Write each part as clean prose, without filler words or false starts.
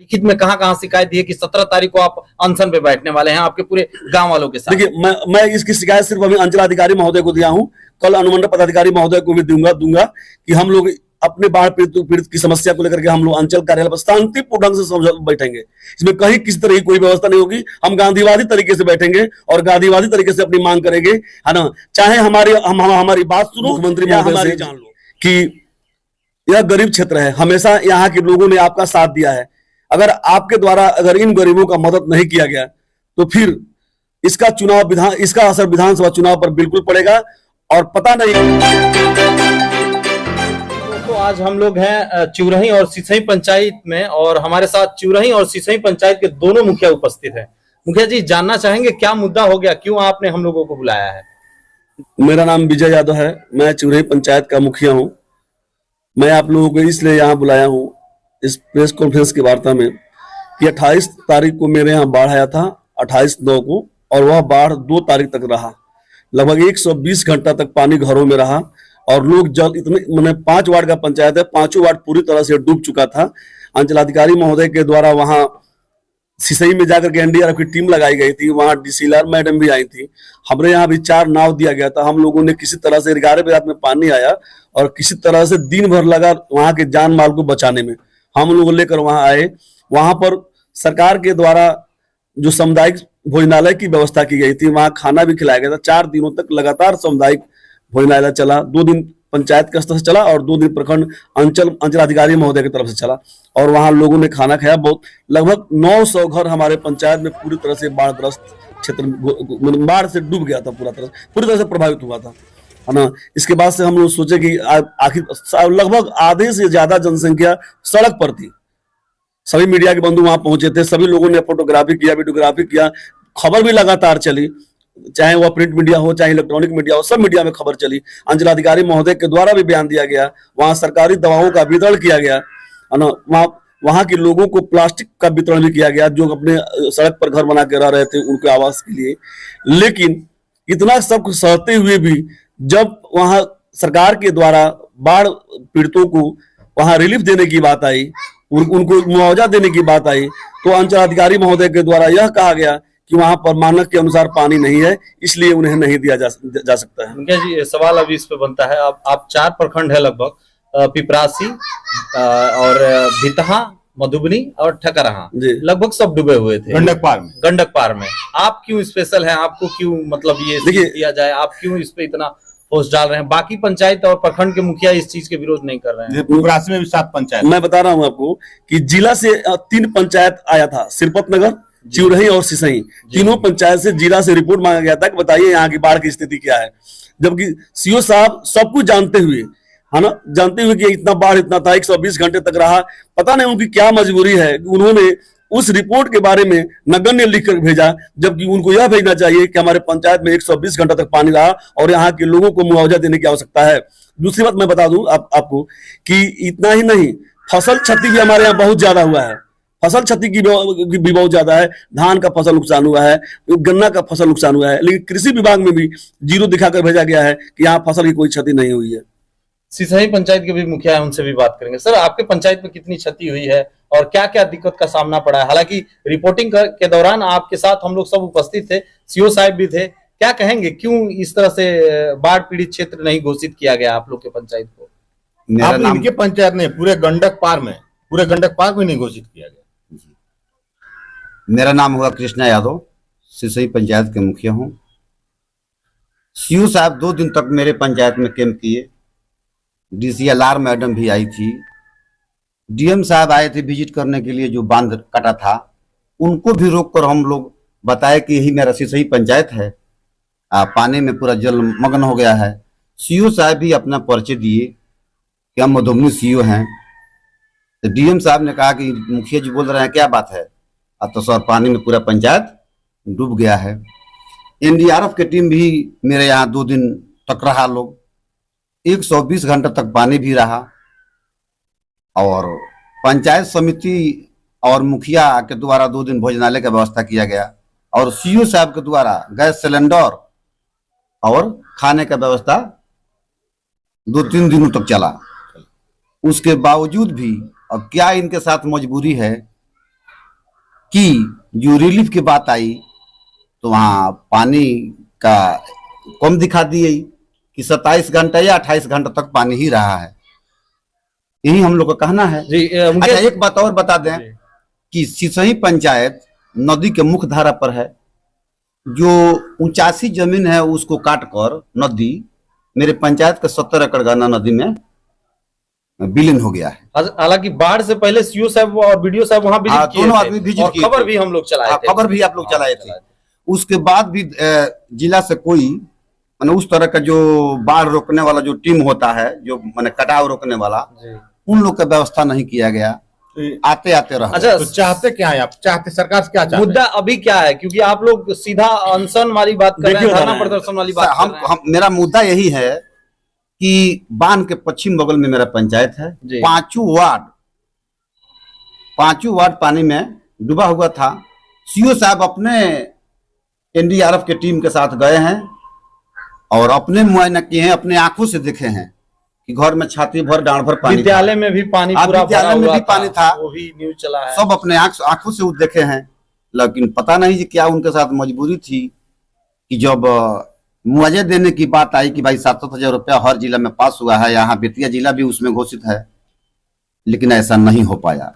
लिखित में कहां कहां शिकायत दी है कि 17 तारीख को आप अनशन पे बैठने वाले हैं आपके पूरे गांव वालों के साथ? देखिए, मैं इसकी शिकायत सिर्फ अभी अंचलाधिकारी महोदय को दिया हूं, कल अनुमंडल पदाधिकारी महोदय को भी दूंगा कि हम लोग अपने बाढ़ पीड़ित की समस्या को लेकर के हम लोग अंचल कार्यालय पर शांतिपूर्ण ढंग से बैठेंगे। इसमें कहीं किसी तरह की कोई व्यवस्था नहीं होगी। हम गांधीवादी तरीके से बैठेंगे और गांधीवादी तरीके से अपनी मांग करेंगे, है ना। चाहे हमारी बात सुनो, मुख्यमंत्री महोदय से जान लो कि यह गरीब क्षेत्र है, हमेशा यहाँ के लोगों ने आपका साथ दिया है। अगर आपके द्वारा अगर इन गरीबों का मदद नहीं किया गया तो फिर इसका असर विधानसभा चुनाव पर बिल्कुल पड़ेगा और पता नहीं। तो आज हम लोग हैं चिउरही और सिसई पंचायत में और हमारे साथ चिउरही और सिसई पंचायत के दोनों मुखिया उपस्थित हैं। मुखिया जी, जानना चाहेंगे क्या मुद्दा हो गया, क्यों आपने हम लोगों को बुलाया है? मेरा नाम विजय यादव है, मैं चिउरही पंचायत का मुखिया हूँ। मैं आप लोगों को इसलिए यहाँ बुलाया हूँ इस प्रेस कॉन्फ्रेंस की वार्ता में कि 28 तारीख को मेरे यहाँ बाढ़ आया था, 28/9 को, और वह बाढ़ 2 तारीख तक रहा। लगभग 120 घंटा तक पानी घरों में रहा और लोग जल इतने, मैंने 5 वार्ड का पंचायत है, 5 वार्ड पूरी तरह से डूब चुका था। अंचलाधिकारी महोदय के द्वारा वहां सिसई में जाकर के एनडीआरएफ की टीम लगाई गई थी, वहां डीसीएलआर मैडम भी आई थी। हमारे यहाँ भी 4 नाव दिया गया था। हम लोगों ने किसी तरह से 11 बजे रात में पानी आया और किसी तरह से दिन भर लगा वहां के जान माल को बचाने में। हम लोग लेकर वहां आए। वहां पर सरकार के द्वारा जो सामुदायिक भोजनालय की व्यवस्था की गई थी, वहां खाना भी खिलाया गया था। 4 दिनों तक लगातार सामुदायिक भोजनालय चला। 2 दिन पंचायत के स्तर से चला और 2 दिन प्रखंड अंचलाधिकारी महोदय की तरफ से चला और वहां लोगों ने खाना खाया। बहुत लगभग 900 घर हमारे पंचायत में पूरी तरह से बाढ़ग्रस्त क्षेत्र, बाढ़ से डूब गया था, पूरी तरह से प्रभावित हुआ था, है ना। इसके बाद से हम लोग सोचे कि आखिर लगभग आधे से ज्यादा जनसंख्या सड़क पर थी। सभी मीडिया के बंधु वहां पहुंचे थे, सभी लोगों ने फोटोग्राफी किया, वीडियोग्राफी किया, खबर भी लगातार चली, चाहे वह प्रिंट मीडिया हो चाहे इलेक्ट्रॉनिक मीडिया हो, सब मीडिया में खबर चली। अंचलाधिकारी महोदय के द्वारा भी बयान दिया गया, वहां सरकारी दवाओं का वितरण किया गया, है ना। वहां के लोगों को प्लास्टिक का वितरण भी किया गया जो अपने सड़क पर घर बना के रह रहे थे उनके आवास के लिए। लेकिन इतना सब सहते हुए भी जब वहां सरकार के द्वारा बाढ़ पीड़ितों को वहां रिलीफ देने की बात आई, उनको मुआवजा देने की बात आई, तो अंचलाधिकारी महोदय के द्वारा यह कहा गया कि वहां पर मानक के अनुसार पानी नहीं है, इसलिए उन्हें नहीं दिया जा सकता है। मुखिया जी, सवाल अभी इस पे बनता है, आप 4 प्रखंड है लगभग, पिपरासी और भितहा, मधुबनी और ठकरहा, लगभग सब डूबे हुए थे गंडक पार में। आप क्यों स्पेशल हैं, आपको क्यों मतलब ये दिया जाए, आप क्यों इस पे इतना पोस्ट डाल रहे हैं? बाकी पंचायत और प्रखंड के मुखिया इस चीज के विरोध नहीं कर रहे हैं। पिपरासी में भी 7 पंचायत। मैं बता रहा हूँ आपको कि जिला से 3 पंचायत आया था, सिरपत नगर, चिउरही और सिसई। तीनों पंचायत से जिला से रिपोर्ट मांगा गया था कि बताइए यहाँ की बाढ़ की स्थिति क्या है। जबकि सीओ साहब सब कुछ जानते हुए, है ना, जानते हुए कि इतना बाढ़ इतना था, 120 घंटे तक रहा, पता नहीं उनकी क्या मजबूरी है, उन्होंने उस रिपोर्ट के बारे में नगण्य लिख कर भेजा, जबकि उनको यह भेजना चाहिए कि हमारे पंचायत में 120 घंटा तक पानी रहा और यहाँ के लोगों को मुआवजा देने की आवश्यकता है। दूसरी बात मैं बता दूं आपको कि इतना ही नहीं, फसल क्षति भी हमारे यहाँ बहुत ज्यादा हुआ है। फसल क्षति की भी बहुत ज्यादा है। धान का फसल नुकसान हुआ है, गन्ना का फसल नुकसान हुआ है, लेकिन कृषि विभाग में भी 0 दिखाकर भेजा गया है कि यहाँ फसल की कोई क्षति नहीं हुई है। सिसई पंचायत के भी मुखिया है, उनसे भी बात करेंगे। सर, आपके पंचायत में कितनी क्षति हुई है और क्या क्या दिक्कत का सामना पड़ा है? हालांकि रिपोर्टिंग के दौरान आपके साथ हम लोग सब उपस्थित थे, सीओ साहब भी थे। क्या कहेंगे, क्यों इस तरह से बाढ़ पीड़ित क्षेत्र नहीं घोषित किया गया आप लोग के पंचायत को? आप इनके पंचायत ने पूरे गंडक पार में नहीं घोषित किया गया। मेरा नाम हुआ कृष्णा यादव, सिसई पंचायत के मुखिया हूँ। सीओ साहब 2 दिन तक मेरे पंचायत में कैंप किए, डीसीएलआर मैडम भी आई थी, डीएम साहब आए थे विजिट करने के लिए, जो बांध कटा था उनको भी रोककर हम लोग बताए कि यही मेरा सिसई पंचायत है, पानी में पूरा जल मग्न हो गया है। सीओ साहब भी अपना परिचय दिए कि हम मधुबनी सीओ हैं। तो डीएम साहब ने कहा कि मुखिया जी बोल रहे हैं, क्या बात है? अब तो सर पानी में पूरा पंचायत डूब गया है। एनडीआरएफ की टीम भी मेरे यहाँ 2 दिन तक रहा, लोग 120 घंटे तक पानी भी रहा और पंचायत समिति और मुखिया के द्वारा 2 दिन भोजनालय का व्यवस्था किया गया और सीओ साहब के द्वारा गैस सिलेंडर और खाने का व्यवस्था 2-3 दिनों तक चला। उसके बावजूद भी अब क्या इनके साथ मजबूरी है की जो रिलीफ की बात आई तो वहाँ पानी का कम दिखा दी कि 27 घंटा या 28 घंटा तक पानी ही रहा है। यही हम लोग का कहना है जी। अच्छा एक बात और बता दें कि सिसई पंचायत नदी के मुख्य धारा पर है। जो 85 जमीन है उसको काट कर नदी मेरे पंचायत का 70 एकड़ गन्ना नदी में विलीन हो गया है। हालांकि बाढ़ से पहले सीओ साहब और बीडीओ साहब वहां विजिट किए दोनों थे आदमी विजिट और किए खबर थे। भी हम लोग चलाए थे। खबर भी आप लोग चलाए थे। उसके बाद भी जिला से कोई माने उस तरह का जो बाढ़ रोकने वाला जो टीम होता है, जो माने कटाव रोकने वाला, उन लोग का व्यवस्था नहीं किया गया। आते आते रहा। अच्छा, तो चाहते क्या है आप? चाहते सरकार से क्या चाहते? मुद्दा अभी क्या है? क्योंकि आप लोग सीधा अनशन वाली बात कर रहे हैं, धरना प्रदर्शन वाली बात कर रहे हैं। मेरा मुद्दा यही है कि बांध के पश्चिम बगल में मेरा पंचायत है। पांचों वार्ड पानी में डूबा हुआ था। सीओ साहब अपने एनडीआरएफ के टीम के साथ गए हैं और अपने मुआयना किए हैं, अपने आंखों से देखे हैं कि घर में छाती भर डांड भर पानी। विद्यालय में भी पानी पूरा विद्यालय में भी पानी था, वो भी न्यूज चला है। सब अपने आंखों से देखे हैं। लेकिन पता नहीं कि क्या उनके साथ मजबूरी थी कि जब मुआवजा देने की बात आई कि भाई 700,000 रुपया हर जिला में पास हुआ है, यहाँ बेतिया जिला भी उसमें घोषित है, लेकिन ऐसा नहीं हो पाया।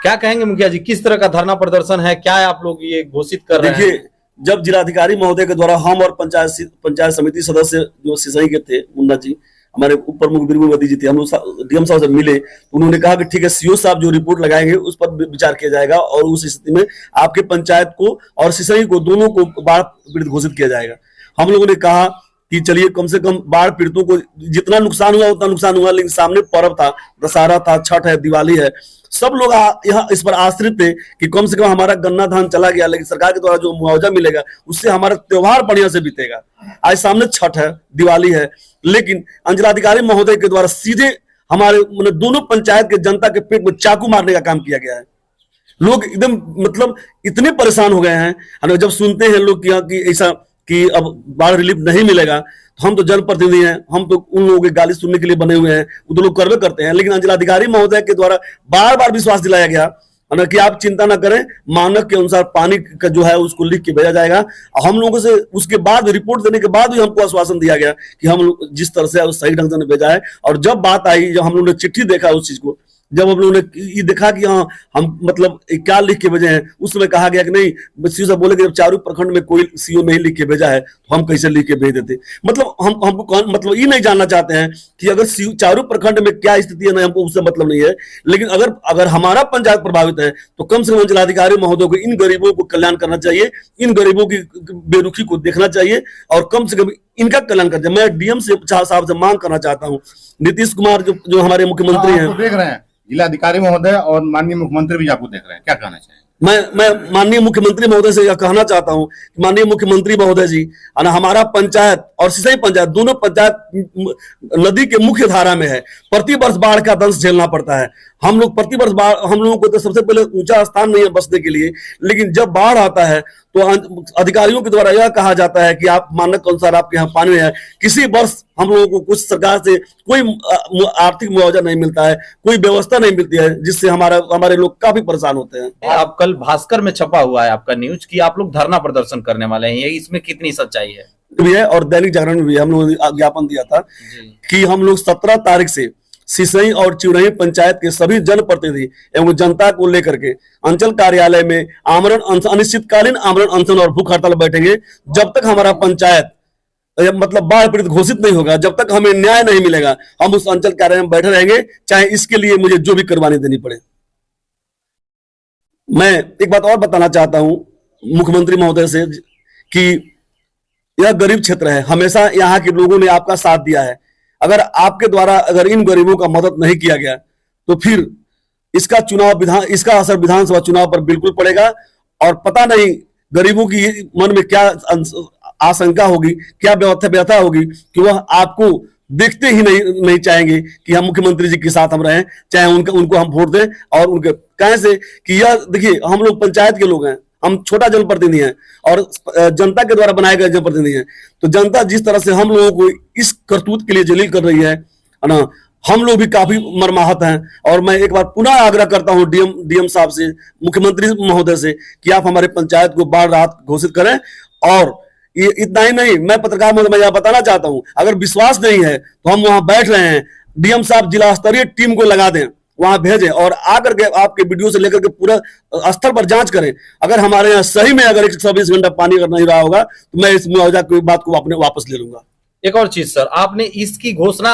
क्या कहेंगे मुखिया जी, किस तरह का धरना प्रदर्शन है? क्या आप लोग ये घोषित कर रहे हैं? देखिए, जब जिलाधिकारी महोदय के द्वारा हम और पंचायत समिति सदस्य जो सिसई के थे, मुन्ना जी, हमारे उप प्रमुख बिरबुवती जी थे, हम लोग डीएम साहब से मिले तो उन्होंने कहा कि ठीक है, सीओ साहब जो रिपोर्ट लगाएंगे उस पर विचार किया जाएगा और उस स्थिति में आपके पंचायत को और सिसई को दोनों को बाढ़ पीड़ित घोषित किया जाएगा। हम लोगों ने कहा कि चलिए कम से कम बाढ़ पीड़ितों को जितना नुकसान हुआ उतना नुकसान हुआ, लेकिन सामने पर्व था, दशहरा था, छठ है, दिवाली है, सब लोग यहाँ इस पर आश्रित थे कि कम से कम हमारा गन्ना धान चला गया, लेकिन सरकार के द्वारा जो मुआवजा मिलेगा उससे हमारा त्योहार बढ़िया से बीतेगा। आज सामने छठ है, दिवाली है, लेकिन अंचलाधिकारी महोदय के द्वारा सीधे हमारे दोनों पंचायत के जनता के पेट में चाकू मारने का काम किया गया है। लोग एकदम मतलब इतने परेशान हो गए हैं। जब सुनते हैं लोग कि ऐसा कि अब बाढ़ रिलीफ नहीं मिलेगा, तो हम तो जनप्रतिनिधि हैं, हम तो उन लोगों की गाली सुनने के लिए बने हुए हैं, वो तो लोग करवे करते हैं। लेकिन अंचलाधिकारी महोदय के द्वारा बार बार विश्वास दिलाया गया कि आप चिंता ना करें, मानक के अनुसार पानी का जो है उसको लिख के भेजा जाएगा। हम लोगों से उसके बाद रिपोर्ट देने के बाद भी हमको आश्वासन दिया गया कि हम लोग जिस तरह से सही ढंग से भेजा है। और जब बात आई, जब हम लोगों ने चिट्ठी देखा उस चीज को, जब हम लोगों ने ये देखा कि हाँ हम मतलब क्या लिख के भेजे हैं, उस समय कहा गया कि नहीं, सीओ साहब बोले कि जब चारू प्रखंड में कोई सीओ नहीं लिख के भेजा है तो हम कैसे लिख के भेज देते। मतलब हमको मतलब ये नहीं जानना चाहते हैं कि अगर चारू प्रखंड में क्या स्थिति है, ना हमको उससे मतलब नहीं है, लेकिन अगर हमारा पंचायत प्रभावित है तो कम से कम जिलाधिकारी महोदय को इन गरीबों को कल्याण करना चाहिए, इन गरीबों की बेरुखी को देखना चाहिए और कम से कम इनका कल्याण करना चाहिए। मैं डीएम साहब से मांग करना चाहता हूँ, नीतीश कुमार जो हमारे मुख्यमंत्री हैं, देख रहे हैं जिलाधिकारी महोदय और माननीय मुख्यमंत्री भी आपको देख रहे हैं, क्या कहना चाहिए? मैं माननीय मुख्यमंत्री महोदय से यह कहना चाहता हूं कि माननीय मुख्यमंत्री महोदय जी, हमारा पंचायत और सिसई पंचायत दोनों पंचायत नदी के मुख्य धारा में है। प्रति वर्ष बाढ़ का दंश झेलना पड़ता है। हम लोग प्रति वर्ष बाढ़, हम लोगों को तो सबसे पहले ऊंचा स्थान नहीं है बसने के लिए, लेकिन जब बाढ़ आता है तो अधिकारियों के द्वारा यह कहा जाता है कि आप मानक अनुसार आपके यहाँ पानी है। किसी वर्ष हम लोगों को कुछ सरकार से कोई आर्थिक मुआवजा नहीं मिलता है, कोई व्यवस्था नहीं मिलती है, जिससे हमारे लोग काफी परेशान होते हैं। आप कल भास्कर में छपा हुआ है आपका न्यूज कि आप लोग धरना प्रदर्शन करने वाले हैं, इसमें कितनी सच्चाई है? भी है और दैनिक जागरण में भी हम लोगों ने ज्ञापन दिया था कि हम लोग 17 तारीख से सिसई और चिरई पंचायत के सभी जनप्रतिनिधि एवं जनता को लेकर के अंचल कार्यालय में आमरण अनशन, अनिश्चितकालीन आमरण अनशन और भूख हड़ताल बैठेंगे जब तक हमारा पंचायत मतलब बाढ़ पीड़ित घोषित नहीं होगा, जब तक हमें न्याय नहीं मिलेगा। हम उस अंचल कार्यालय में बैठे रहेंगे, चाहे इसके लिए मुझे जो भी कुर्बानी देनी पड़े। मैं एक बात और बताना चाहता हूं मुख्यमंत्री महोदय से कि यह गरीब क्षेत्र है, हमेशा यहाँ के लोगों ने आपका साथ दिया है। अगर आपके द्वारा अगर इन गरीबों का मदद नहीं किया गया तो फिर इसका असर विधानसभा चुनाव पर बिल्कुल पड़ेगा और पता नहीं गरीबों की मन में क्या आशंका होगी, क्या व्यथा होगी कि वह आपको देखते ही नहीं चाहेंगे कि हम मुख्यमंत्री जी के साथ हम रहें, चाहे उनको हम वोट दें। और उनके कहे से कि यह देखिए, हम लोग पंचायत के लोग हैं, हम छोटा जनप्रतिनिधि हैं और जनता के द्वारा बनाए गए जनप्रतिनिधि हैं। तो जनता जिस तरह से हम लोगों को इस करतूत के लिए जलील कर रही है ना, हम लोग भी काफी मर्माहत हैं। और मैं एक बार पुनः आग्रह करता हूं डीएम साहब से, मुख्यमंत्री महोदय से, कि आप हमारे पंचायत को बाढ़ राहत घोषित करें। और ये इतना ही नहीं, मैं पत्रकार महोदय, मैं यह बताना चाहता हूं, अगर विश्वास नहीं है तो हम वहां बैठ रहे हैं, डीएम साहब जिला स्तरीय टीम को लगा दें, वहां भेजें और आकर के आपके वीडियो से लेकर के पूरा स्थल पर जांच करें। अगर हमारे यहाँ सही में अगर 124 घंटा पानी अगर नहीं रहा होगा तो मैं इस मुआवजा की बात को अपने वापस ले लूंगा। एक और चीज सर, आपने इसकी घोषणा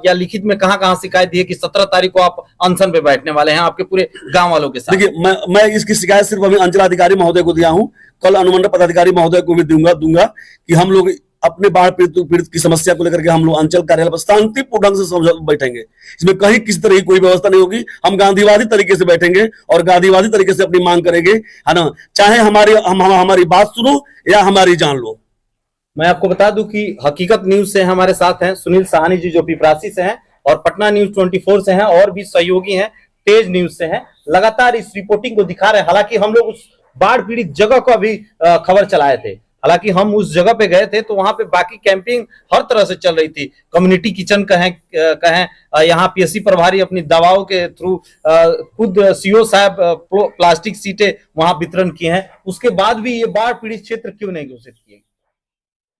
या लिखित में कहां शिकायत दी है कि 17 तारीख को आप अनशन पे बैठने वाले हैं आपके पूरे गांव वालों के साथ? देखिए, मैं इसकी शिकायत सिर्फ अभी अंचलाधिकारी महोदय को दिया हूं, कल अनुमंडल पदाधिकारी महोदय को भी दूंगा कि हम लोग अपने बाढ़ पीड़ित की समस्या को लेकर के हम लोग अंचल कार्यालय पर शांतिपूर्ण ढंग से समझ बैठेंगे। इसमें कहीं किसी तरह की कोई व्यवस्था नहीं होगी। हम गांधीवादी तरीके से बैठेंगे और गांधीवादी तरीके से अपनी मांग करेंगे, है ना, चाहे हमारी बात सुनो या हमारी जान लो। मैं आपको बता दूं कि हकीकत न्यूज से हमारे साथ हैं सुनील साहनी जी, जो पिपरासी से हैं, और पटना न्यूज 24 से हैं, और भी सहयोगी हैं तेज न्यूज से हैं, लगातार इस रिपोर्टिंग को दिखा रहे हैं। हालांकि हम लोग उस बाढ़ पीड़ित जगह को अभी खबर चलाए थे, हालांकि हम उस जगह पे गए थे तो वहां पे बाकी कैंपिंग हर तरह से चल रही थी। कम्युनिटी किचन कहें यहाँ पीएससी प्रभारी अपनी दवाओं के थ्रू खुद सीओ साहब प्लास्टिक सीटें वहां वितरण किए हैं। उसके बाद भी ये बाढ़ पीड़ित क्षेत्र क्यों नहीं घोषित किए?